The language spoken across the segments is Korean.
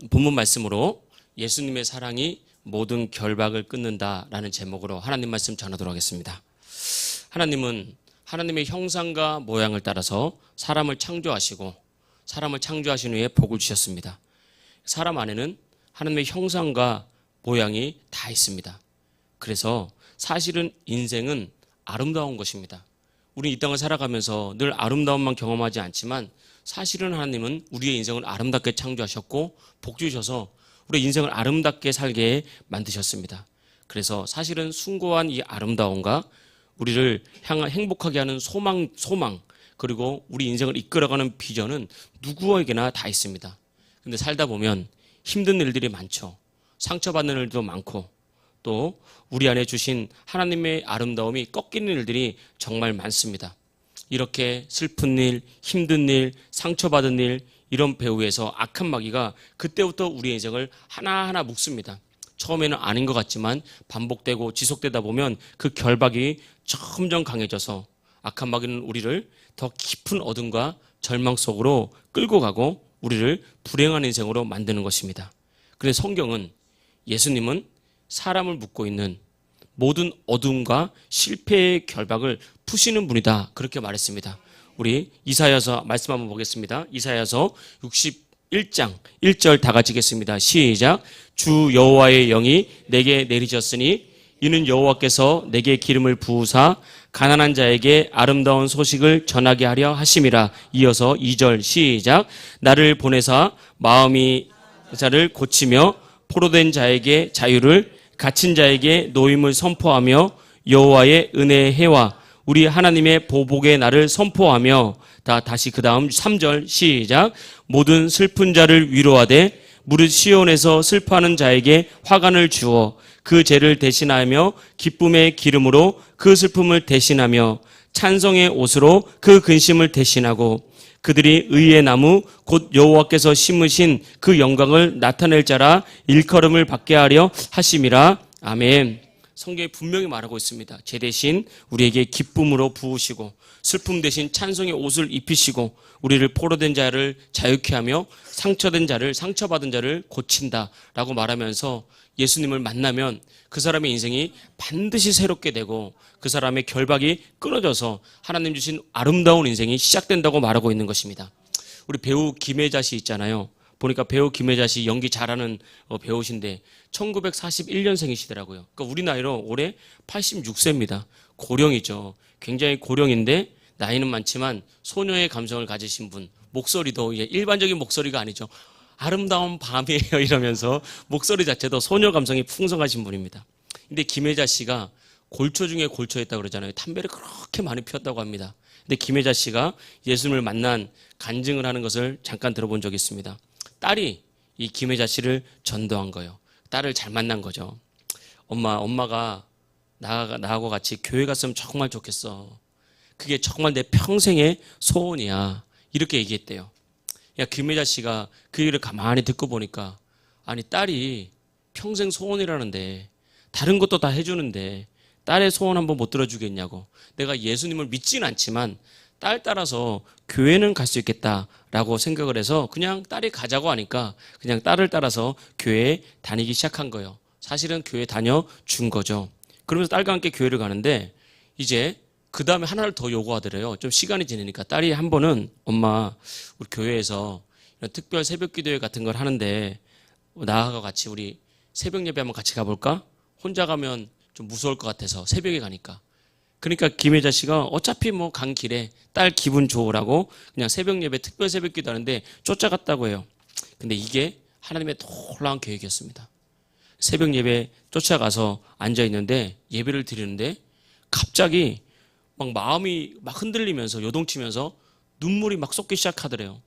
본문 말씀으로 예수님의 사랑이 모든 결박을 끊는다라는 제목으로 하나님 말씀 전하도록 하겠습니다. 하나님은 하나님의 형상과 모양을 따라서 사람을 창조하시고 사람을 창조하신 후에 복을 주셨습니다. 사람 안에는 하나님의 형상과 모양이 다 있습니다. 그래서 사실은 인생은 아름다운 것입니다. 우리 이 땅을 살아가면서 늘 아름다움만 경험하지 않지만 사실은 하나님은 우리의 인생을 아름답게 창조하셨고 복 주셔서 우리의 인생을 아름답게 살게 만드셨습니다. 그래서 사실은 숭고한 이 아름다움과 우리를 향한 행복하게 하는 소망 그리고 우리 인생을 이끌어가는 비전은 누구에게나 다 있습니다. 근데 살다 보면 힘든 일들이 많죠. 상처받는 일도 많고 또 우리 안에 주신 하나님의 아름다움이 꺾이는 일들이 정말 많습니다. 이렇게 슬픈 일, 힘든 일, 상처받은 일 이런 배후에서 악한 마귀가 그때부터 우리의 인생을 하나하나 묶습니다. 처음에는 아닌 것 같지만 반복되고 지속되다 보면 그 결박이 점점 강해져서 악한 마귀는 우리를 더 깊은 어둠과 절망 속으로 끌고 가고 우리를 불행한 인생으로 만드는 것입니다. 그래서 성경은 예수님은 사람을 묶고 있는 모든 어둠과 실패의 결박을 푸시는 분이다 그렇게 말했습니다. 우리 이사야서 말씀 한번 보겠습니다. 이사야서 61장 1절 다 같이 읽겠습니다. 시작. 주 여호와의 영이 내게 내리셨으니 이는 여호와께서 내게 기름을 부으사 가난한 자에게 아름다운 소식을 전하게 하려 하심이라. 이어서 2절 시작. 나를 보내사 마음이 자를 고치며 포로된 자에게 자유를 갇힌 자에게 노임을 선포하며 여호와의 은혜의 해와 우리 하나님의 보복의 날을 선포하며 다시 그 다음 3절 시작. 모든 슬픈 자를 위로하되 무릇 시온에서 슬퍼하는 자에게 화관을 주어 그 죄를 대신하며 기쁨의 기름으로 그 슬픔을 대신하며 찬송의 옷으로 그 근심을 대신하고 그들이 의의 나무 곧 여호와께서 심으신 그 영광을 나타낼 자라 일컬음을 받게 하려 하심이라. 아멘. 성경에 분명히 말하고 있습니다. 죄 대신 우리에게 기쁨으로 부으시고 슬픔 대신 찬송의 옷을 입히시고 우리를 포로된 자를 자유케 하며 상처받은 자를 고친다라고 말하면서 예수님을 만나면 그 사람의 인생이 반드시 새롭게 되고 그 사람의 결박이 끊어져서 하나님 주신 아름다운 인생이 시작된다고 말하고 있는 것입니다. 우리 배우 김혜자 씨 있잖아요. 보니까 배우 김혜자 씨 연기 잘하는 배우신데 1941년생이시더라고요. 그러니까 우리 나이로 올해 86세입니다. 고령이죠. 굉장히 고령인데 나이는 많지만 소녀의 감성을 가지신 분. 목소리도 일반적인 목소리가 아니죠. 아름다운 밤이에요 이러면서 목소리 자체도 소녀 감성이 풍성하신 분입니다. 근데 김혜자 씨가 골초 중에 골초였다고 그러잖아요. 담배를 그렇게 많이 피웠다고 합니다. 근데 김혜자 씨가 예수님을 만난 간증을 하는 것을 잠깐 들어본 적이 있습니다. 딸이 이 김혜자 씨를 전도한 거예요. 딸을 잘 만난 거죠. 엄마가 나하고 같이 교회 갔으면 정말 좋겠어. 그게 정말 내 평생의 소원이야. 이렇게 얘기했대요. 김혜자 씨가 그 얘기를 가만히 듣고 보니까 아니 딸이 평생 소원이라는데 다른 것도 다 해주는데 딸의 소원 한번 못 들어주겠냐고. 내가 예수님을 믿진 않지만 딸 따라서 교회는 갈 수 있겠다라고 생각을 해서 그냥 딸이 가자고 하니까 그냥 딸을 따라서 교회에 다니기 시작한 거예요. 사실은 교회 다녀준 거죠. 그러면서 딸과 함께 교회를 가는데 이제 그 다음에 하나를 더 요구하더래요. 좀 시간이 지나니까 딸이 한 번은 엄마 우리 교회에서 이런 특별 새벽 기도회 같은 걸 하는데 나하고 같이 우리 새벽 예배 한번 같이 가볼까? 혼자 가면 좀 무서울 것 같아서 새벽에 가니까. 그러니까 김혜자 씨가 어차피 간 길에 딸 기분 좋으라고 그냥 새벽 예배 특별 새벽 기도 하는데 쫓아갔다고 해요. 근데 이게 하나님의 놀라운 계획이었습니다. 새벽 예배 쫓아가서 앉아 있는데 예배를 드리는데 갑자기 마음이 흔들리면서 요동치면서 눈물이 쏟기 시작하더래요.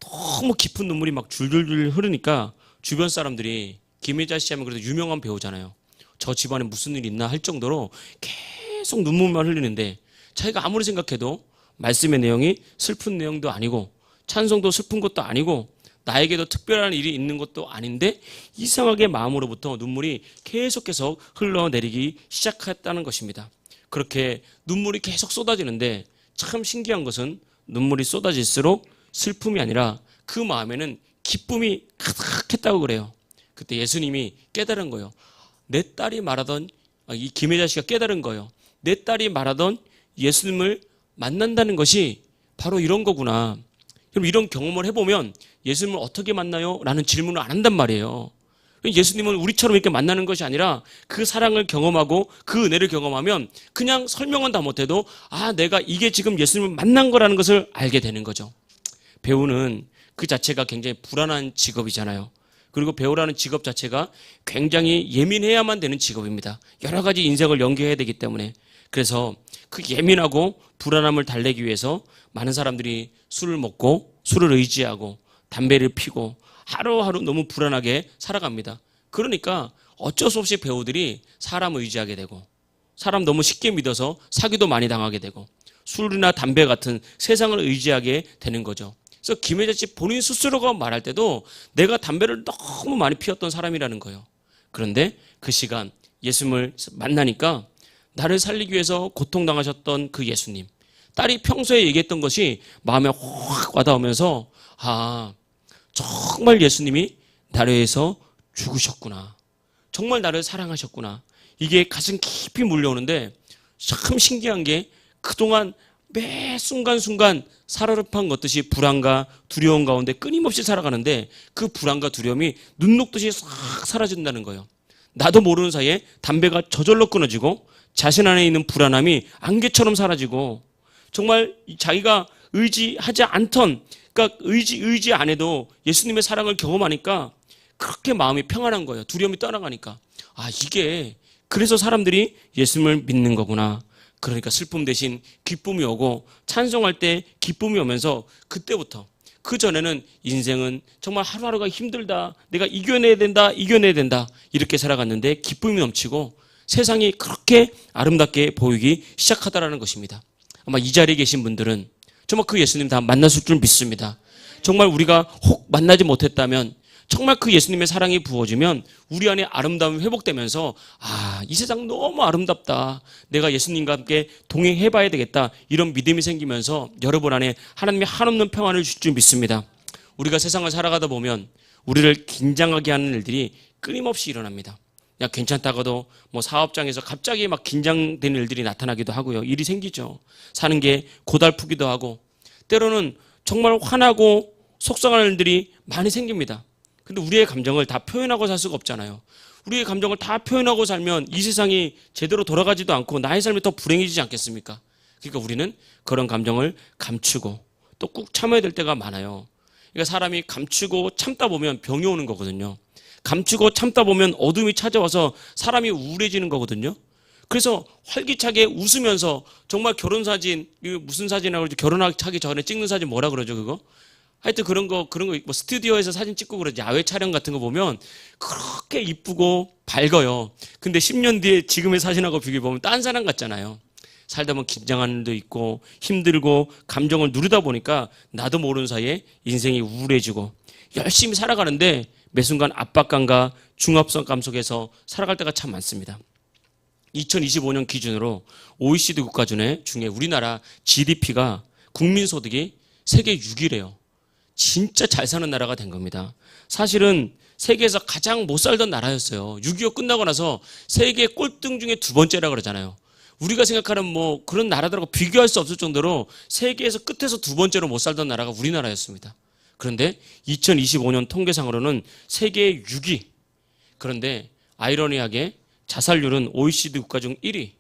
너무 깊은 눈물이 줄줄줄 흐르니까 주변 사람들이 김혜자 씨 하면 그래도 유명한 배우잖아요. 저 집안에 무슨 일이 있나 할 정도로 계속 눈물만 흘리는데 자기가 아무리 생각해도 말씀의 내용이 슬픈 내용도 아니고 찬송도 슬픈 것도 아니고 나에게도 특별한 일이 있는 것도 아닌데 이상하게 마음으로부터 눈물이 계속해서 흘러내리기 시작했다는 것입니다. 그렇게 눈물이 계속 쏟아지는데 참 신기한 것은 눈물이 쏟아질수록 슬픔이 아니라 그 마음에는 기쁨이 가득했다고 그래요. 그때 예수님이 깨달은 거예요. 내 딸이 말하던, 이 김혜자 씨가 깨달은 거예요. 내 딸이 말하던 예수님을 만난다는 것이 바로 이런 거구나. 여러분, 이런 경험을 해보면 예수님을 어떻게 만나요? 라는 질문을 안 한단 말이에요. 예수님은 우리처럼 이렇게 만나는 것이 아니라 그 사랑을 경험하고 그 은혜를 경험하면 그냥 설명은 다 못해도 내가 이게 지금 예수님을 만난 거라는 것을 알게 되는 거죠. 배우는 그 자체가 굉장히 불안한 직업이잖아요. 그리고 배우라는 직업 자체가 굉장히 예민해야만 되는 직업입니다. 여러 가지 인생을 연계해야 되기 때문에. 그래서 그 예민하고 불안함을 달래기 위해서 많은 사람들이 술을 먹고 술을 의지하고 담배를 피고 하루하루 너무 불안하게 살아갑니다. 그러니까 어쩔 수 없이 배우들이 사람 의지하게 되고 사람 너무 쉽게 믿어서 사기도 많이 당하게 되고 술이나 담배 같은 세상을 의지하게 되는 거죠. 그래서 김혜자 씨 본인 스스로가 말할 때도 내가 담배를 너무 많이 피웠던 사람이라는 거예요. 그런데 그 시간 예수님을 만나니까 나를 살리기 위해서 고통당하셨던 그 예수님, 딸이 평소에 얘기했던 것이 마음에 확 와닿으면서 정말 예수님이 나를 위해서 죽으셨구나. 정말 나를 사랑하셨구나. 이게 가슴 깊이 물려오는데 참 신기한 게 그동안 매 순간순간 사르르판 걷듯이 불안과 두려움 가운데 끊임없이 살아가는데 그 불안과 두려움이 눈 녹듯이 싹 사라진다는 거예요. 나도 모르는 사이에 담배가 저절로 끊어지고 자신 안에 있는 불안함이 안개처럼 사라지고 정말 자기가 의지하지 않던, 그러니까 의지 안 해도 예수님의 사랑을 경험하니까 그렇게 마음이 평안한 거예요. 두려움이 떠나가니까. 이게 그래서 사람들이 예수님을 믿는 거구나. 그러니까 슬픔 대신 기쁨이 오고 찬송할 때 기쁨이 오면서 그때부터, 그전에는 인생은 정말 하루하루가 힘들다, 내가 이겨내야 된다 이렇게 살아갔는데 기쁨이 넘치고 세상이 그렇게 아름답게 보이기 시작하다라는 것입니다. 아마 이 자리에 계신 분들은 정말 그 예수님 다 만났을 줄 믿습니다. 정말 우리가 혹 만나지 못했다면 정말 그 예수님의 사랑이 부어지면 우리 안에 아름다움이 회복되면서 이 세상 너무 아름답다, 내가 예수님과 함께 동행해봐야 되겠다, 이런 믿음이 생기면서 여러분 안에 하나님의 한없는 평안을 줄 줄 믿습니다. 우리가 세상을 살아가다 보면 우리를 긴장하게 하는 일들이 끊임없이 일어납니다. 그냥 괜찮다가도 사업장에서 갑자기 막 긴장되는 일들이 나타나기도 하고요. 일이 생기죠. 사는 게 고달프기도 하고 때로는 정말 화나고 속상한 일들이 많이 생깁니다. 근데 우리의 감정을 다 표현하고 살 수가 없잖아요. 우리의 감정을 다 표현하고 살면 이 세상이 제대로 돌아가지도 않고 나의 삶이 더 불행해지지 않겠습니까? 그러니까 우리는 그런 감정을 감추고 또 꾹 참아야 될 때가 많아요. 그러니까 사람이 감추고 참다 보면 병이 오는 거거든요. 감추고 참다 보면 어둠이 찾아와서 사람이 우울해지는 거거든요. 그래서 활기차게 웃으면서 정말 결혼사진, 무슨 사진이라고 그러죠? 결혼하기 전에 찍는 사진 뭐라 그러죠, 그거? 하여튼 그런 거 스튜디오에서 사진 찍고 그러지, 야외 촬영 같은 거 보면 그렇게 이쁘고 밝아요. 근데 10년 뒤에 지금의 사진하고 비교해보면 딴 사람 같잖아요. 살다 보면 긴장하는 일도 있고 힘들고 감정을 누르다 보니까 나도 모르는 사이에 인생이 우울해지고 열심히 살아가는데 매 순간 압박감과 중압감 속에서 살아갈 때가 참 많습니다. 2025년 기준으로 OECD 국가 중에 우리나라 GDP가 국민소득이 세계 6위래요. 진짜 잘 사는 나라가 된 겁니다. 사실은 세계에서 가장 못 살던 나라였어요. 6.25 끝나고 나서 세계 꼴등 중에 두 번째라 그러잖아요. 우리가 생각하는 그런 나라들하고 비교할 수 없을 정도로 세계에서 끝에서 두 번째로 못 살던 나라가 우리나라였습니다. 그런데 2025년 통계상으로는 세계 6위. 그런데 아이러니하게 자살률은 OECD 국가 중 1위,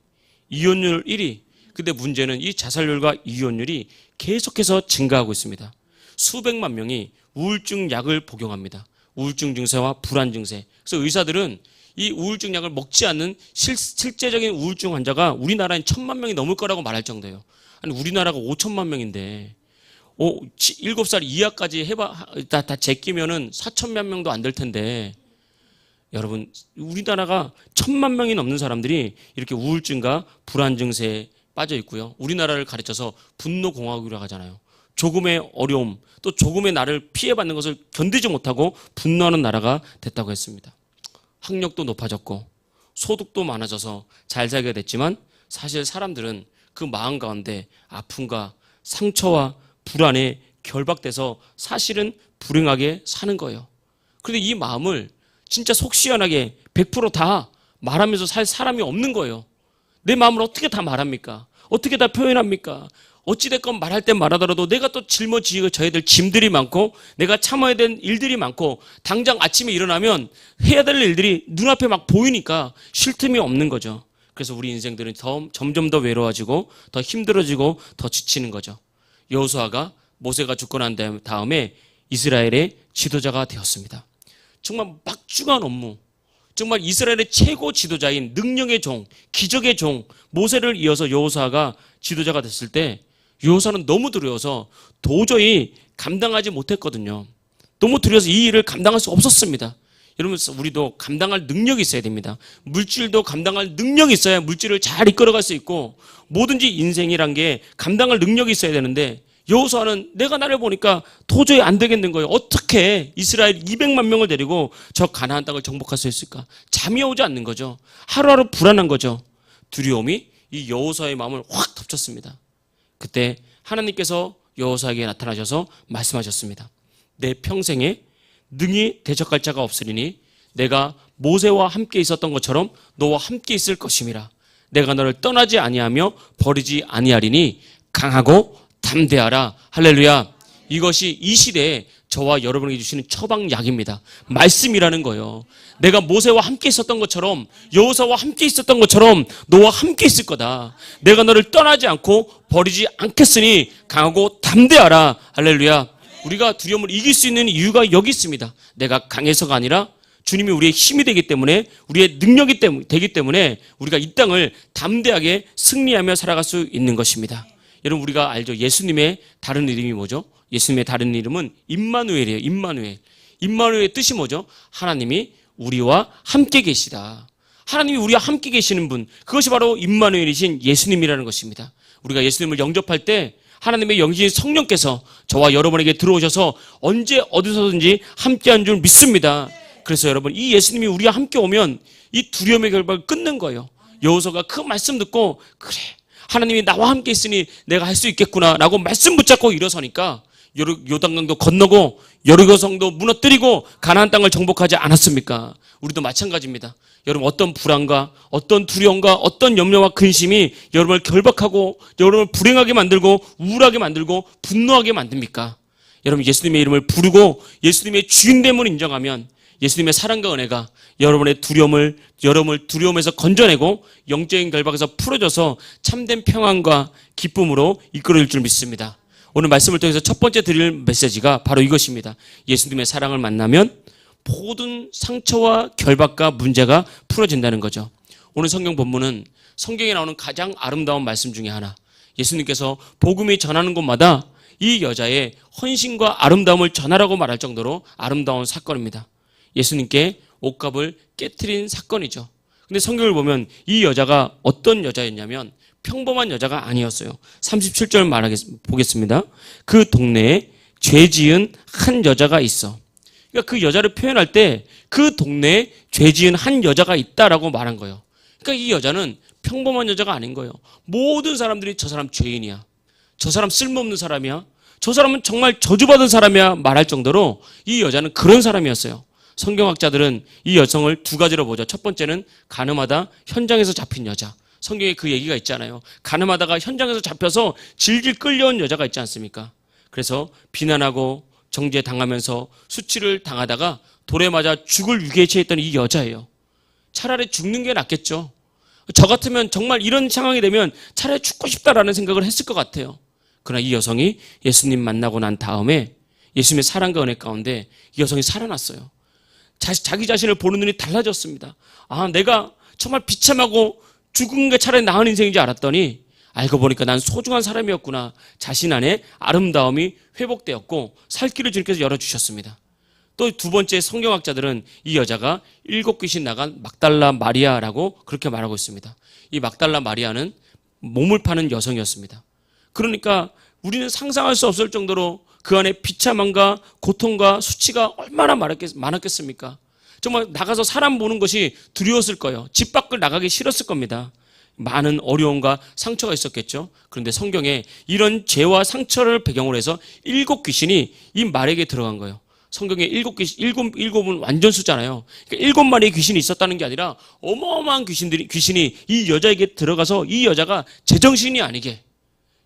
이혼율 1위. 근데 문제는 이 자살률과 이혼율이 계속해서 증가하고 있습니다. 수백만 명이 우울증 약을 복용합니다. 우울증 증세와 불안 증세. 그래서 의사들은 이 우울증 약을 먹지 않는 실제적인 우울증 환자가 우리나라엔 1,000만 명이 넘을 거라고 말할 정도예요. 아니, 우리나라가 5천만 명인데 7살 이하까지 다 제끼면은 4천만 명도 안 될 텐데, 여러분, 우리나라가 1,000만 명이 넘는 사람들이 이렇게 우울증과 불안 증세에 빠져 있고요. 우리나라를 가르쳐서 분노공화국이라고 하잖아요. 조금의 어려움, 또 조금의 나를 피해받는 것을 견디지 못하고 분노하는 나라가 됐다고 했습니다. 학력도 높아졌고 소득도 많아져서 잘 살게 됐지만 사실 사람들은 그 마음 가운데 아픔과 상처와 불안에 결박돼서 사실은 불행하게 사는 거예요. 그런데 이 마음을 진짜 속 시원하게 100%다 말하면서 살 사람이 없는 거예요. 내 마음을 어떻게 다 말합니까? 어떻게 다 표현합니까? 어찌됐건 말할 땐 말하더라도 내가 또 짊어져야 될 짐들이 많고 내가 참아야 될 일들이 많고 당장 아침에 일어나면 해야 될 일들이 눈앞에 막 보이니까 쉴 틈이 없는 거죠. 그래서 우리 인생들은 점점 더 외로워지고 더 힘들어지고 더 지치는 거죠. 여호수아가 모세가 죽고 난 다음에 이스라엘의 지도자가 되었습니다. 정말 막중한 업무, 정말 이스라엘의 최고 지도자인 능력의 종, 기적의 종 모세를 이어서 여호수아가 지도자가 됐을 때 여호수아는 너무 두려워서 도저히 감당하지 못했거든요. 너무 두려워서 이 일을 감당할 수 없었습니다. 여러분, 우리도 감당할 능력이 있어야 됩니다. 물질도 감당할 능력이 있어야 물질을 잘 이끌어갈 수 있고 뭐든지 인생이란 게 감당할 능력이 있어야 되는데 여호수아는 내가 나를 보니까 도저히 안 되겠는 거예요. 어떻게 이스라엘 200만 명을 데리고 저 가나안 땅을 정복할 수 있을까? 잠이 오지 않는 거죠. 하루하루 불안한 거죠. 두려움이 이 여호수아의 마음을 확 덮쳤습니다. 그때 하나님께서 여호수아에게 나타나셔서 말씀하셨습니다. 내 평생에 능히 대적할 자가 없으리니 내가 모세와 함께 있었던 것처럼 너와 함께 있을 것임이라. 내가 너를 떠나지 아니하며 버리지 아니하리니 강하고 담대하라. 할렐루야. 이것이 이 시대에 저와 여러분에게 주시는 처방약입니다. 말씀이라는 거예요. 내가 모세와 함께 있었던 것처럼 여호수아와 함께 있었던 것처럼 너와 함께 있을 거다. 내가 너를 떠나지 않고 버리지 않겠으니 강하고 담대하라. 할렐루야. 우리가 두려움을 이길 수 있는 이유가 여기 있습니다. 내가 강해서가 아니라 주님이 우리의 힘이 되기 때문에 우리의 능력이 되기 때문에 우리가 이 땅을 담대하게 승리하며 살아갈 수 있는 것입니다. 여러분, 우리가 알죠? 예수님의 다른 이름이 뭐죠? 예수님의 다른 이름은 임마누엘이에요. 임마누엘. 임마누엘의 뜻이 뭐죠? 하나님이 우리와 함께 계시다. 하나님이 우리와 함께 계시는 분, 그것이 바로 임마누엘이신 예수님이라는 것입니다. 우리가 예수님을 영접할 때 하나님의 영신 성령께서 저와 여러분에게 들어오셔서 언제 어디서든지 함께한 줄 믿습니다. 그래서 여러분, 이 예수님이 우리와 함께 오면 이 두려움의 결박을 끊는 거예요. 여호수아가 그 말씀 듣고 그래, 하나님이 나와 함께 있으니 내가 할 수 있겠구나 라고 말씀 붙잡고 일어서니까 요단강도 건너고 여리고성도 무너뜨리고 가나안 땅을 정복하지 않았습니까? 우리도 마찬가지입니다. 여러분, 어떤 불안과 어떤 두려움과 어떤 염려와 근심이 여러분을 결박하고 여러분을 불행하게 만들고 우울하게 만들고 분노하게 만듭니까? 여러분, 예수님의 이름을 부르고 예수님의 주인됨을 인정하면 예수님의 사랑과 은혜가 여러분의 여러분을 두려움에서 건져내고 영적인 결박에서 풀어줘서 참된 평안과 기쁨으로 이끌어줄 줄 믿습니다. 오늘 말씀을 통해서 첫 번째 드릴 메시지가 바로 이것입니다. 예수님의 사랑을 만나면 모든 상처와 결박과 문제가 풀어진다는 거죠. 오늘 성경 본문은 성경에 나오는 가장 아름다운 말씀 중에 하나, 예수님께서 복음이 전하는 곳마다 이 여자의 헌신과 아름다움을 전하라고 말할 정도로 아름다운 사건입니다. 예수님께 옷값을 깨트린 사건이죠. 근데 성경을 보면 이 여자가 어떤 여자였냐면 평범한 여자가 아니었어요. 37절 보겠습니다. 그 동네에 죄 지은 한 여자가 있어. 그러니까 그 여자를 표현할 때 그 동네에 죄 지은 한 여자가 있다라고 말한 거예요. 그러니까 이 여자는 평범한 여자가 아닌 거예요. 모든 사람들이 저 사람 죄인이야, 저 사람 쓸모없는 사람이야, 저 사람은 정말 저주받은 사람이야 말할 정도로 이 여자는 그런 사람이었어요. 성경학자들은 이 여성을 두 가지로 보죠. 첫 번째는 가늠하다 현장에서 잡힌 여자. 성경에 그 얘기가 있잖아요. 가늠하다가 현장에서 잡혀서 질질 끌려온 여자가 있지 않습니까? 그래서 비난하고 정죄당하면서 수치를 당하다가 돌에 맞아 죽을 위기에 처했던 이 여자예요. 차라리 죽는 게 낫겠죠. 저 같으면 정말 이런 상황이 되면 차라리 죽고 싶다라는 생각을 했을 것 같아요. 그러나 이 여성이 예수님 만나고 난 다음에 예수님의 사랑과 은혜 가운데 이 여성이 살아났어요. 자기 자신을 보는 눈이 달라졌습니다. 아, 내가 정말 비참하고 죽은 게 차라리 나은 인생인지 알았더니 알고 보니까 난 소중한 사람이었구나. 자신 안에 아름다움이 회복되었고 살 길을 주님께서 열어주셨습니다. 또 두 번째, 성경학자들은 이 여자가 7 귀신 나간 막달라 마리아라고 그렇게 말하고 있습니다. 이 막달라 마리아는 몸을 파는 여성이었습니다. 그러니까 우리는 상상할 수 없을 정도로 그 안에 비참함과 고통과 수치가 얼마나 많았겠습니까? 정말 나가서 사람 보는 것이 두려웠을 거예요. 집 밖을 나가기 싫었을 겁니다. 많은 어려움과 상처가 있었겠죠. 그런데 성경에 이런 죄와 상처를 배경으로 해서 7귀신이 이 말에게 들어간 거예요. 성경에 7은 완전 수잖아요. 그러니까 7마리의 귀신이 있었다는 게 아니라 어마어마한 귀신이 이 여자에게 들어가서 이 여자가 제정신이 아니게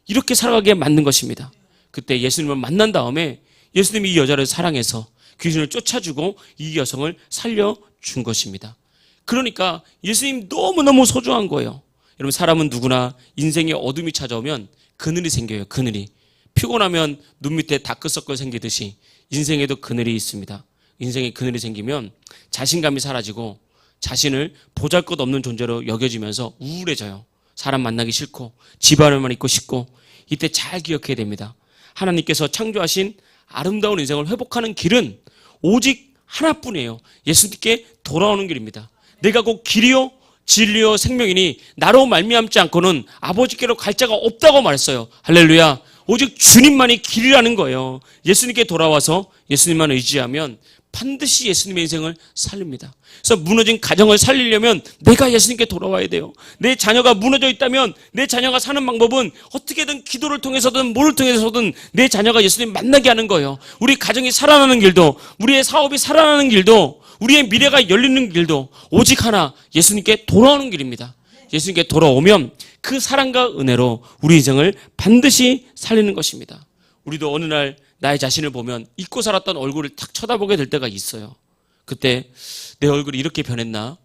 이렇게 살아가게 만든 것입니다. 그때 예수님을 만난 다음에 예수님이 이 여자를 사랑해서 귀신을 쫓아주고 이 여성을 살려준 것입니다. 그러니까 예수님 너무너무 소중한 거예요. 여러분, 사람은 누구나 인생에 어둠이 찾아오면 그늘이 생겨요. 그늘이. 피곤하면 눈 밑에 다크서클 생기듯이 인생에도 그늘이 있습니다. 인생에 그늘이 생기면 자신감이 사라지고 자신을 보잘것없는 존재로 여겨지면서 우울해져요. 사람 만나기 싫고 집안에만 있고 싶고. 이때 잘 기억해야 됩니다. 하나님께서 창조하신 아름다운 인생을 회복하는 길은 오직 하나뿐이에요. 예수님께 돌아오는 길입니다. 내가 곧 길이요 진리요 생명이니 나로 말미암지 않고는 아버지께로 갈 자가 없다고 말했어요. 할렐루야. 오직 주님만이 길이라는 거예요. 예수님께 돌아와서 예수님만 의지하면 반드시 예수님의 인생을 살립니다. 그래서 무너진 가정을 살리려면 내가 예수님께 돌아와야 돼요. 내 자녀가 무너져 있다면 내 자녀가 사는 방법은 어떻게든 기도를 통해서든 뭐를 통해서든 내 자녀가 예수님 만나게 하는 거예요. 우리 가정이 살아나는 길도, 우리의 사업이 살아나는 길도, 우리의 미래가 열리는 길도 오직 하나, 예수님께 돌아오는 길입니다. 예수님께 돌아오면 그 사랑과 은혜로 우리 인생을 반드시 살리는 것입니다. 우리도 어느 날 나의 자신을 보면 잊고 살았던 얼굴을 탁 쳐다보게 될 때가 있어요. 그때 내 얼굴이 이렇게 변했나?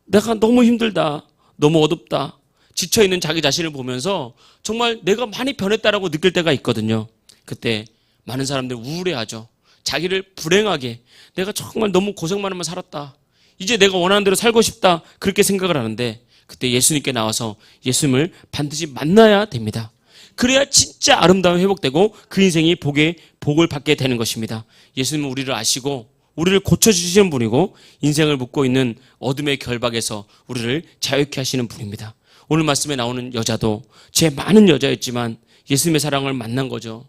내가 너무 힘들다. 너무 어둡다. 지쳐있는 자기 자신을 보면서 정말 내가 많이 변했다라고 느낄 때가 있거든요. 그때 많은 사람들이 우울해하죠. 자기를 불행하게, 내가 정말 너무 고생만 하면 살았다. 이제 내가 원하는 대로 살고 싶다. 그렇게 생각을 하는데 그때 예수님께 나와서 예수님을 반드시 만나야 됩니다. 그래야 진짜 아름다움이 회복되고 그 인생이 복을 받게 되는 것입니다. 예수님은 우리를 아시고 우리를 고쳐주시는 분이고 인생을 묶고 있는 어둠의 결박에서 우리를 자유케 하시는 분입니다. 오늘 말씀에 나오는 여자도 죄 많은 여자였지만 예수님의 사랑을 만난 거죠.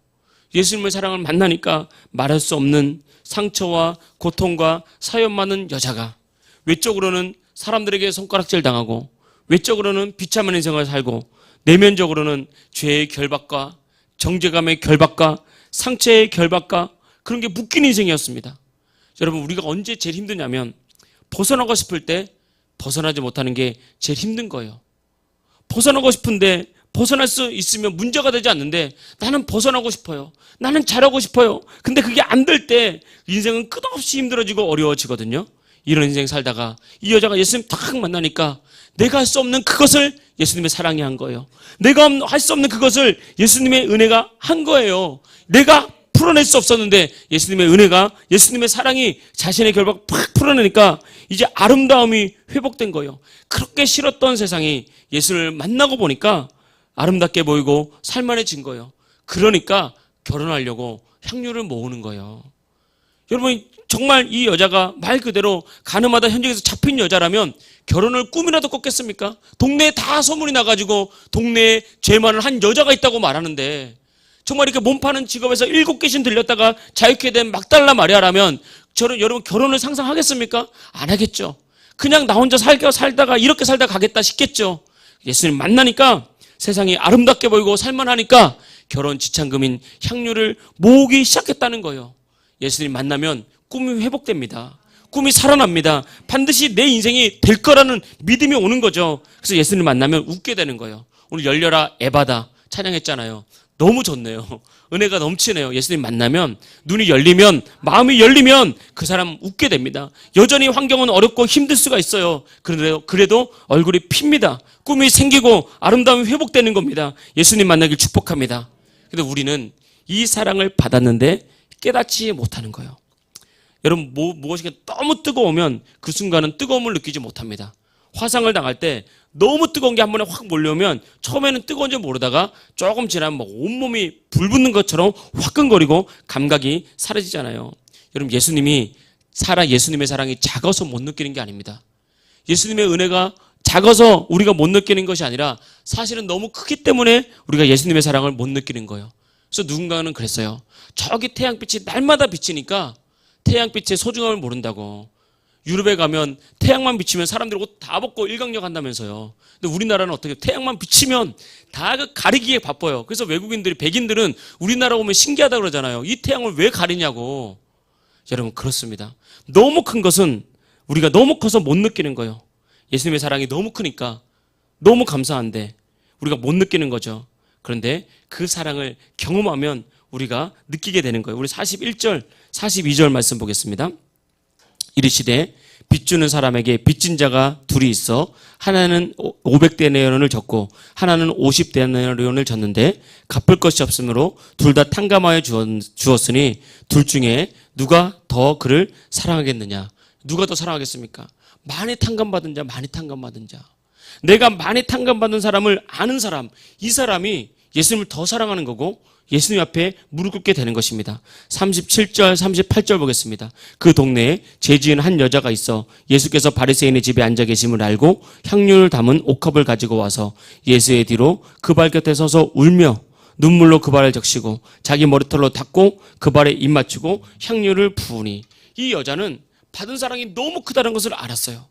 예수님의 사랑을 만나니까 말할 수 없는 상처와 고통과 사연 많은 여자가 외적으로는 사람들에게 손가락질 당하고 외적으로는 비참한 인생을 살고 내면적으로는 죄의 결박과 정죄감의 결박과 상처의 결박과 그런 게 묶인 인생이었습니다. 여러분, 우리가 언제 제일 힘드냐면 벗어나고 싶을 때 벗어나지 못하는 게 제일 힘든 거예요. 벗어나고 싶은데 벗어날 수 있으면 문제가 되지 않는데 나는 벗어나고 싶어요. 나는 잘하고 싶어요. 근데 그게 안 될 때 인생은 끝없이 힘들어지고 어려워지거든요. 이런 인생 살다가 이 여자가 예수님 딱 만나니까 내가 할 수 없는 그것을 예수님의 사랑이 한 거예요. 내가 할 수 없는 그것을 예수님의 은혜가 한 거예요. 내가 풀어낼 수 없었는데 예수님의 은혜가, 예수님의 사랑이 자신의 결박을 팍 풀어내니까 이제 아름다움이 회복된 거예요. 그렇게 싫었던 세상이 예수를 만나고 보니까 아름답게 보이고 살만해진 거예요. 그러니까 결혼하려고 향유를 모으는 거예요. 여러분, 정말 이 여자가 말 그대로 가늠하다 현장에서 잡힌 여자라면 결혼을 꿈이라도 꿨겠습니까? 동네에 다 소문이 나가지고 동네에 죄 많은 한 여자가 있다고 말하는데 정말 이렇게 몸 파는 직업에서 7귀신 들렸다가 자유케 된 막달라 마리아라면 여러분 결혼을 상상하겠습니까? 안 하겠죠. 그냥 나 혼자 살다가 이렇게 살다 가겠다 싶겠죠. 예수님 만나니까 세상이 아름답게 보이고 살만하니까 결혼 지참금인 향유를 모으기 시작했다는 거예요. 예수님 만나면 꿈이 회복됩니다. 꿈이 살아납니다. 반드시 내 인생이 될 거라는 믿음이 오는 거죠. 그래서 예수님 만나면 웃게 되는 거예요. 오늘 열려라 에바다 찬양했잖아요. 너무 좋네요. 은혜가 넘치네요. 예수님 만나면 눈이 열리면, 마음이 열리면 그 사람 웃게 됩니다. 여전히 환경은 어렵고 힘들 수가 있어요. 그래도 얼굴이 핍니다. 꿈이 생기고 아름다움이 회복되는 겁니다. 예수님 만나길 축복합니다. 근데 우리는 이 사랑을 받았는데 깨닫지 못하는 거예요. 여러분, 무엇이 너무 뜨거우면 그 순간은 뜨거움을 느끼지 못합니다. 화상을 당할 때 너무 뜨거운 게 한 번에 확 몰려오면 처음에는 뜨거운지 모르다가 조금 지나면 온몸이 불붙는 것처럼 화끈거리고 감각이 사라지잖아요. 여러분, 예수님의 사랑이 작아서 못 느끼는 게 아닙니다. 예수님의 은혜가 작아서 우리가 못 느끼는 것이 아니라 사실은 너무 크기 때문에 우리가 예수님의 사랑을 못 느끼는 거예요. 그래서 누군가는 그랬어요. 저기 태양빛이 날마다 비치니까 태양빛의 소중함을 모른다고. 유럽에 가면 태양만 비치면 사람들이 옷 다 벗고 일광욕 한다면서요. 근데 우리나라는 어떻게 태양만 비치면 다 가리기에 바빠요. 그래서 외국인들이 백인들은 우리나라 오면 신기하다 그러잖아요. 이 태양을 왜 가리냐고. 여러분 그렇습니다. 너무 큰 것은 우리가 너무 커서 못 느끼는 거예요. 예수님의 사랑이 너무 크니까 너무 감사한데 우리가 못 느끼는 거죠. 그런데 그 사랑을 경험하면 우리가 느끼게 되는 거예요. 우리 41절, 42절 말씀 보겠습니다. 이르시되 빚주는 사람에게 빚진 자가 둘이 있어 하나는 500데나리온을 졌고 하나는 50데나리온을 졌는데 갚을 것이 없으므로 둘 다 탕감하여 주었으니 둘 중에 누가 더 그를 사랑하겠느냐. 누가 더 사랑하겠습니까? 많이 탕감받은 자, 많이 탕감받은 자. 내가 많이 탕감받은 사람을 아는 사람, 이 사람이 예수님을 더 사랑하는 거고 예수님 앞에 무릎 꿇게 되는 것입니다. 37절, 38절 보겠습니다. 그 동네에 죄 지은 한 여자가 있어 예수께서 바리새인의 집에 앉아 계심을 알고 향유를 담은 옥합을 가지고 와서 예수의 뒤로 그 발 곁에 서서 울며 눈물로 그 발을 적시고 자기 머리털로 닦고 그 발에 입 맞추고 향유를 부으니 이 여자는 받은 사랑이 너무 크다는 것을 알았어요.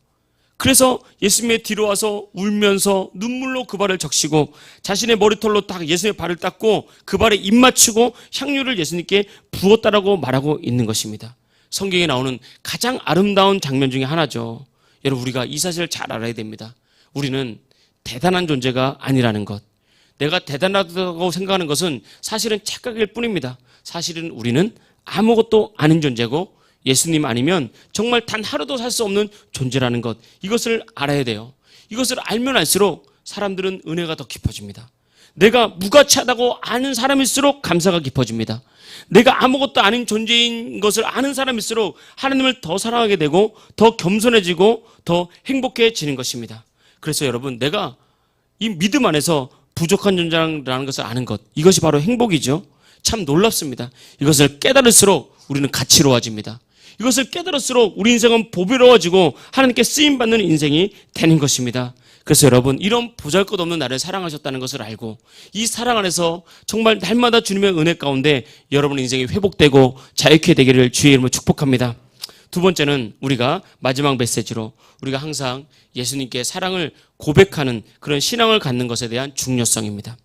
그래서 예수님의 뒤로 와서 울면서 눈물로 그 발을 적시고 자신의 머리털로 딱 예수님의 발을 닦고 그 발에 입 맞추고 향유를 예수님께 부었다라고 말하고 있는 것입니다. 성경에 나오는 가장 아름다운 장면 중에 하나죠. 여러분 우리가 이 사실을 잘 알아야 됩니다. 우리는 대단한 존재가 아니라는 것. 내가 대단하다고 생각하는 것은 사실은 착각일 뿐입니다. 사실은 우리는 아무것도 아닌 존재고 예수님 아니면 정말 단 하루도 살 수 없는 존재라는 것, 이것을 알아야 돼요. 이것을 알면 알수록 사람들은 은혜가 더 깊어집니다. 내가 무가치하다고 아는 사람일수록 감사가 깊어집니다. 내가 아무것도 아닌 존재인 것을 아는 사람일수록 하나님을 더 사랑하게 되고 더 겸손해지고 더 행복해지는 것입니다. 그래서 여러분, 내가 이 믿음 안에서 부족한 존재라는 것을 아는 것, 이것이 바로 행복이죠. 참 놀랍습니다. 이것을 깨달을수록 우리는 가치로워집니다. 이것을 깨달을수록 우리 인생은 보배로워지고 하나님께 쓰임받는 인생이 되는 것입니다. 그래서 여러분, 이런 보잘것없는 나를 사랑하셨다는 것을 알고 이 사랑 안에서 정말 날마다 주님의 은혜 가운데 여러분 인생이 회복되고 자유케 되기를 주의 이름으로 축복합니다. 두 번째는 우리가 마지막 메시지로 우리가 항상 예수님께 사랑을 고백하는 그런 신앙을 갖는 것에 대한 중요성입니다.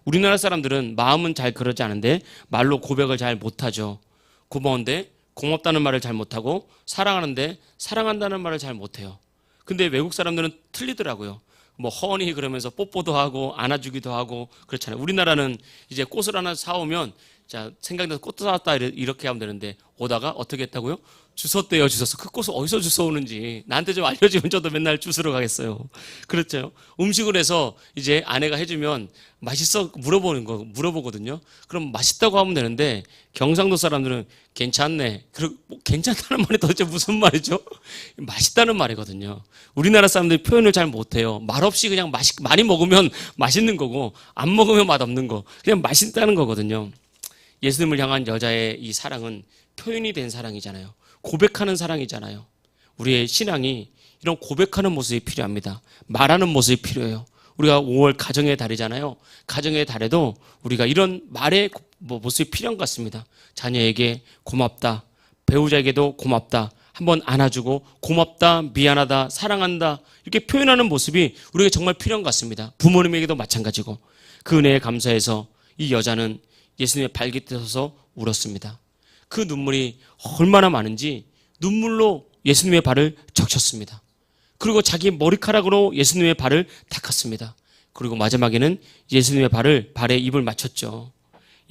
우리나라 사람들은 마음은 잘 그러지 않은데 말로 고백을 잘 못하죠. 고마운데 고맙다는 말을 잘 못하고 사랑하는데 사랑한다는 말을 잘 못해요. 근데 외국 사람들은 틀리더라고요. 뭐 허니 그러면서 뽀뽀도 하고 안아주기도 하고 그렇잖아요. 우리나라는 이제 꽃을 하나 사오면 자 생각나서 꽃 사왔다 이렇게 하면 되는데 오다가 어떻게 했다고요? 주웠대요. 주웠어. 그 꽃을 어디서 주워오는지 나한테 좀 알려주면 저도 맨날 주스러 가겠어요. 그렇죠. 음식을 해서 이제 아내가 해주면 맛있어 물어보거든요. 그럼 맛있다고 하면 되는데 경상도 사람들은 괜찮네. 그리고 뭐 괜찮다는 말이 도대체 무슨 말이죠? 맛있다는 말이거든요. 우리나라 사람들이 표현을 잘 못해요. 말없이 그냥 많이 먹으면 맛있는 거고 안 먹으면 맛없는 거. 그냥 맛있다는 거거든요. 예수님을 향한 여자의 이 사랑은 표현이 된 사랑이잖아요. 고백하는 사랑이잖아요. 우리의 신앙이 이런 고백하는 모습이 필요합니다. 말하는 모습이 필요해요. 우리가 5월 가정의 달이잖아요. 가정의 달에도 우리가 이런 말의 모습이 필요한 것 같습니다. 자녀에게 고맙다, 배우자에게도 고맙다, 한번 안아주고 고맙다, 미안하다, 사랑한다 이렇게 표현하는 모습이 우리에게 정말 필요한 것 같습니다. 부모님에게도 마찬가지고 그 은혜에 감사해서 이 여자는 예수님의 발깃에 서서 울었습니다. 그 눈물이 얼마나 많은지 눈물로 예수님의 발을 적셨습니다. 그리고 자기 머리카락으로 예수님의 발을 닦았습니다. 그리고 마지막에는 예수님의 발에 입을 맞췄죠.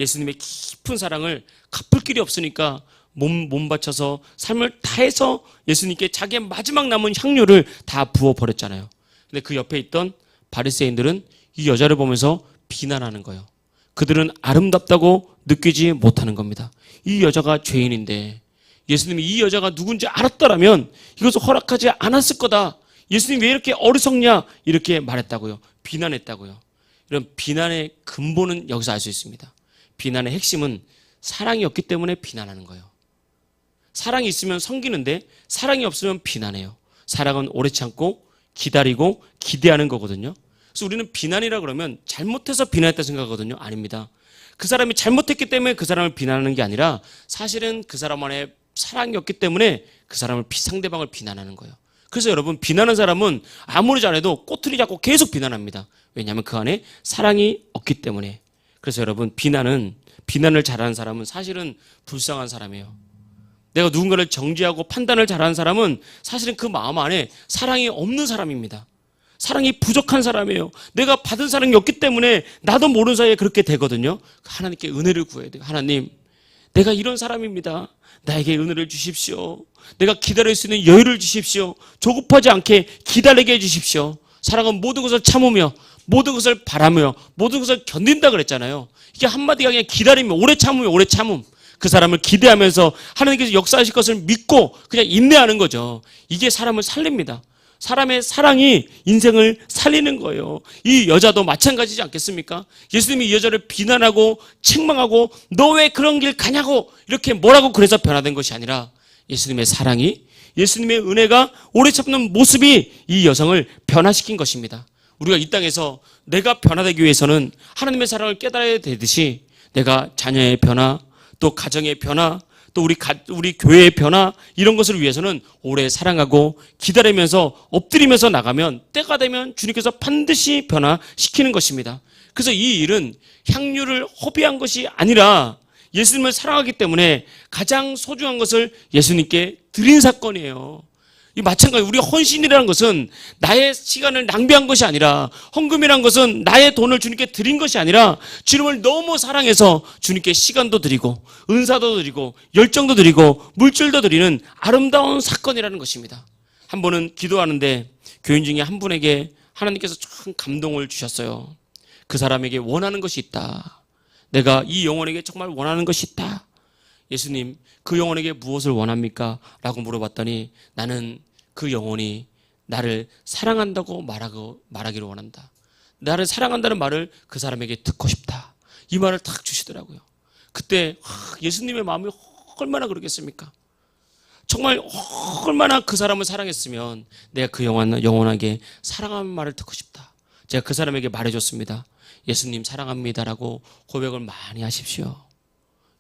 예수님의 깊은 사랑을 갚을 길이 없으니까 몸 바쳐서 삶을 다해서 예수님께 자기의 마지막 남은 향유를 다 부어버렸잖아요. 근데 그 옆에 있던 바리새인들은 이 여자를 보면서 비난하는 거예요. 그들은 아름답다고 느끼지 못하는 겁니다. 이 여자가 죄인인데 예수님이 이 여자가 누군지 알았더라면 이것을 허락하지 않았을 거다. 예수님 왜 이렇게 어리석냐 이렇게 말했다고요. 비난했다고요. 이런 비난의 근본은 여기서 알 수 있습니다. 비난의 핵심은 사랑이 없기 때문에 비난하는 거예요. 사랑이 있으면 섬기는데 사랑이 없으면 비난해요. 사랑은 오래 참고 기다리고 기대하는 거거든요. 그래서 우리는 비난이라 그러면 잘못해서 비난했다 생각하거든요. 아닙니다. 그 사람이 잘못했기 때문에 그 사람을 비난하는 게 아니라 사실은 그 사람 안에 사랑이 없기 때문에 그 사람을 상대방을 비난하는 거예요. 그래서 여러분, 비난하는 사람은 아무리 잘해도 꼬투리 잡고 계속 비난합니다. 왜냐하면 그 안에 사랑이 없기 때문에. 그래서 여러분, 비난을 잘하는 사람은 사실은 불쌍한 사람이에요. 내가 누군가를 정죄하고 판단을 잘하는 사람은 사실은 그 마음 안에 사랑이 없는 사람입니다. 사랑이 부족한 사람이에요. 내가 받은 사랑이 없기 때문에 나도 모르는 사이에 그렇게 되거든요. 하나님께 은혜를 구해야 돼요. 하나님, 내가 이런 사람입니다. 나에게 은혜를 주십시오. 내가 기다릴 수 있는 여유를 주십시오. 조급하지 않게 기다리게 해주십시오. 사랑은 모든 것을 참으며 모든 것을 바라며 모든 것을 견딘다 그랬잖아요. 이게 한마디가 그냥 기다리며 오래 참으며 오래 참음. 그 사람을 기대하면서 하나님께서 역사하실 것을 믿고 그냥 인내하는 거죠. 이게 사람을 살립니다. 사람의 사랑이 인생을 살리는 거예요. 이 여자도 마찬가지지 않겠습니까? 예수님이 이 여자를 비난하고 책망하고 너 왜 그런 길 가냐고 이렇게 뭐라고 그래서 변화된 것이 아니라 예수님의 사랑이, 예수님의 은혜가 오래 참는 모습이 이 여성을 변화시킨 것입니다. 우리가 이 땅에서 내가 변화되기 위해서는 하나님의 사랑을 깨달아야 되듯이 내가 자녀의 변화, 또 가정의 변화, 또 우리 교회의 변화, 이런 것을 위해서는 오래 사랑하고 기다리면서 엎드리면서 나가면 때가 되면 주님께서 반드시 변화시키는 것입니다. 그래서 이 일은 향유를 허비한 것이 아니라 예수님을 사랑하기 때문에 가장 소중한 것을 예수님께 드린 사건이에요. 이 마찬가지, 우리 헌신이라는 것은 나의 시간을 낭비한 것이 아니라, 헌금이라는 것은 나의 돈을 주님께 드린 것이 아니라 주님을 너무 사랑해서 주님께 시간도 드리고 은사도 드리고 열정도 드리고 물질도 드리는 아름다운 사건이라는 것입니다. 한 번은 기도하는데 교인 중에 한 분에게 하나님께서 참 감동을 주셨어요. 그 사람에게 원하는 것이 있다. 내가 이 영혼에게 정말 원하는 것이 있다. 예수님, 그 영혼에게 무엇을 원합니까? 라고 물어봤더니 나는 그 영혼이 나를 사랑한다고 말하기를 원한다. 나를 사랑한다는 말을 그 사람에게 듣고 싶다. 이 말을 딱 주시더라고요. 그때 예수님의 마음이 얼마나 그러겠습니까? 정말 얼마나 그 사람을 사랑했으면 내가 그 영혼에게 사랑하는 말을 듣고 싶다. 제가 그 사람에게 말해줬습니다. 예수님 사랑합니다라고 고백을 많이 하십시오.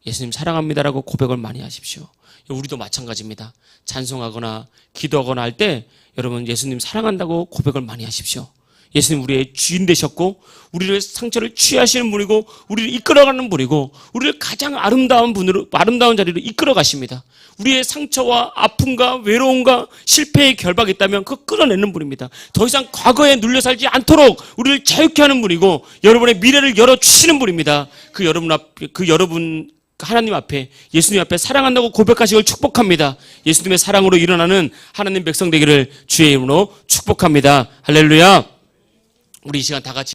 예수님 사랑합니다라고 고백을 많이 하십시오. 우리도 마찬가지입니다. 찬송하거나 기도하거나 할 때 여러분 예수님 사랑한다고 고백을 많이 하십시오. 예수님 우리의 주인 되셨고 우리를 상처를 취하시는 분이고 우리를 이끌어가는 분이고 우리를 가장 아름다운 자리로 이끌어 가십니다. 우리의 상처와 아픔과 외로움과 실패의 결박이 있다면 그거 끌어내는 분입니다. 더 이상 과거에 눌려 살지 않도록 우리를 자유케 하는 분이고 여러분의 미래를 열어주시는 분입니다. 그 여러분 하나님 앞에, 예수님 앞에 사랑한다고 고백하시길 축복합니다. 예수님의 사랑으로 일어나는 하나님 백성 되기를 주의 이름으로 축복합니다. 할렐루야. 우리 이 시간 다 같이